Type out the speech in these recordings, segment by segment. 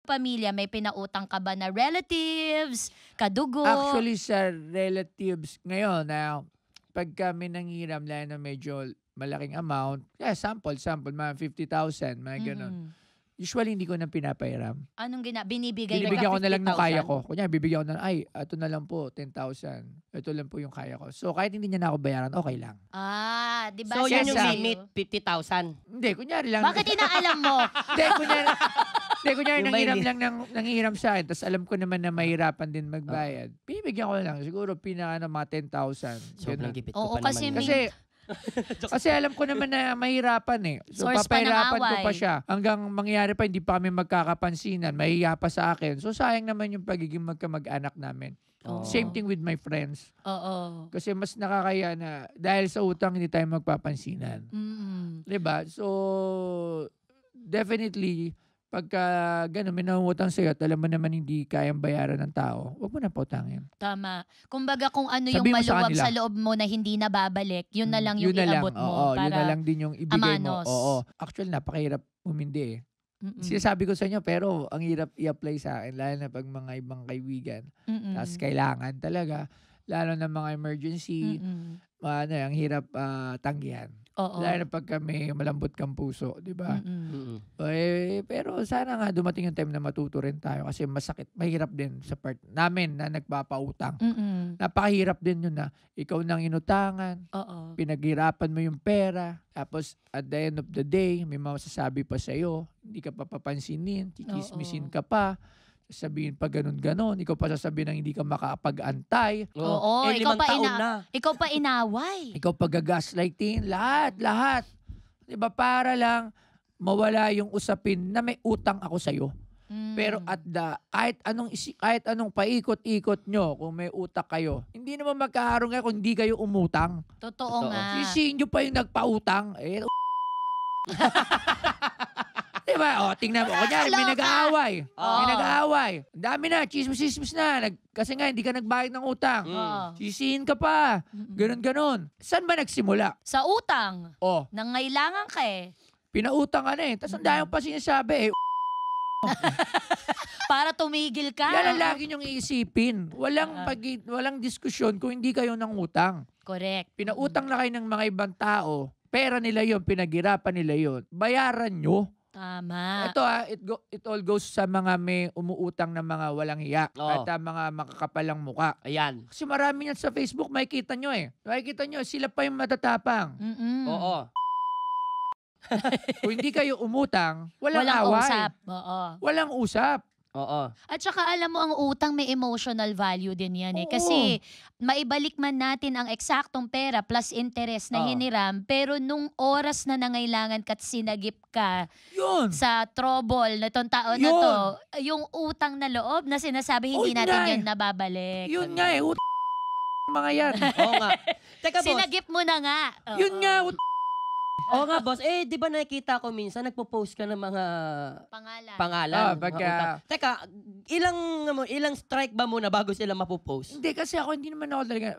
pamilya, may pinautang ka ba na relatives, kadugo? Actually, sa relatives ngayon, pag kami nanghiram na medyo malaking amount, sample, mga 50,000, mga ganun. Usually, hindi ko na pinapahiram. Anong binibigay mo? Binibigyan ko na lang ng kaya ko. Kunya, bibigyan ko na, ito na lang po, 10,000. Ito lang po yung kaya ko. So, kahit hindi niya na ako bayaran, okay lang. Di ba? So, yan yung sa'yo? limit, 50,000. Hindi, kunyari lang. Bakit inaalam mo? kunyari Yung nanghiram sa akin, tapos alam ko naman na mahirapan din magbayad. Binibigyan ko na lang. Siguro, mga 10,000. Sobrang gipit ko Oo, pa kasi naman. Kasi alam ko naman na mahirapan eh. So, Source pa ng papahirapan ko away. pa siya. Hanggang mangyari pa, hindi pa kami magkakapansinan. Mahiya pa sa akin. So, sayang naman yung pagiging magkamag-anak namin. Oo. Same thing with my friends. Oo. Kasi mas nakakaya na dahil sa utang, hindi tayo magpapansinan. Diba? So, definitely, pagka gano'n, may nangungutang sa'yo at alam mo naman hindi kayang bayaran ng tao, huwag mo na pautangin. Tama. Kumbaga kung ano yung Sabihin mo sa maluwag kanila. sa loob mo na hindi na babalik, yun na lang yung iabot mo. Oo, para yun na lang din yung ibigay amanos. mo. Oo. Actually, napakahirap umindi eh. Sinasabi ko sa inyo, pero ang hirap i-apply sa akin, lalo na pag mga ibang kaibigan. Tapos kailangan talaga, lalo na mga emergency, ang hirap tanggihan. Oo. Lalo na pagka may malambot kang puso, di ba? Pero sana nga dumating yung time na matuto rin tayo kasi masakit, mahirap din sa part namin na nagpapautang. Napakahirap din yun na ikaw nang inutangan, Oo. pinaghirapan mo yung pera, tapos at the end of the day, may masasabi pa sa'yo, hindi ka pa papansinin, kikismisin ka pa, sasabihin pa ganun-ganon, ikaw pa sasabihin na hindi ka makapag-antay. Oo, ikaw pa ikaw pa inaway. Ikaw pag-gaslighting, lahat. Diba, para lang mawala yung usapin na may utang ako sa'yo. Pero kahit anong paikot-ikot nyo, kung may utak kayo, hindi naman magkaharong kung hindi kayo umutang. Totoo nga. Sisihin nyo pa yung nagpautang. Diba? Tingnan mo. Kunyari, may nag-aaway. May nag-aaway. Ang dami na. Chismis na. Kasi nga, hindi ka nagbayad ng utang. Sisihin ka pa. Ganon. Saan ba nagsimula? Sa utang. Oh. Nangailangan ka eh. Pinautang ka na eh. Tapos ang dami pa sinasabi eh. Para tumigil ka. Yan ang lagi niyong iisipin. Walang diskusyon kung hindi kayo nang utang. Correct. Pinautang na kayo ng mga ibang tao. Pera nila yon, pinaghirapan nila yon. Bayaran nyo. Tama. Ito it all goes sa mga may umuutang na mga walang hiya at mga makakapalang muka. Ayan. Kasi marami yan sa Facebook, makikita nyo eh. Makikita nyo, sila pa yung matatapang. Oo. Kung hindi kayo umutang, walang away. Usap. Oo. Walang usap. Oo. At saka alam mo, ang utang may emotional value din yan eh. Oo. Kasi maibalik man natin ang eksaktong pera plus interest na hiniram, pero nung oras na nangailangan ka at sinagip ka Yun. sa trouble na itong taon na to, yung utang na loob na sinasabi hindi natin yan nababalik. Yun nga eh, mga yan. Oo nga. Teka, boss. Sinagip mo na nga. Yun nga, Oo nga, boss. Di ba nakikita ko minsan, nagpo-post ka ng mga pangalan. Teka, ilang strike ba muna bago sila mapopost? Hindi, kasi hindi naman ako talaga,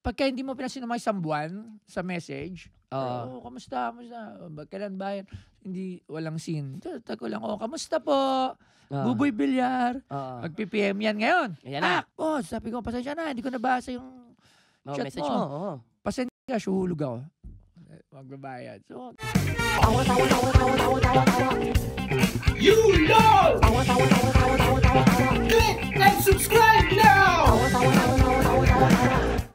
pagka hindi mo pinasin ng isang buwan sa message, kamusta? Kailan ba yan? Hindi, walang scene. Tako lang, kamusta po? Buboy Bilyar. Mag-PPM yan ngayon. Ayan na. Boss, sabi ko, pasensya na, hindi ko nabasa yung chat message mo. mo. Pasensya ka, suhulog ako. Magbabayad. So, You know!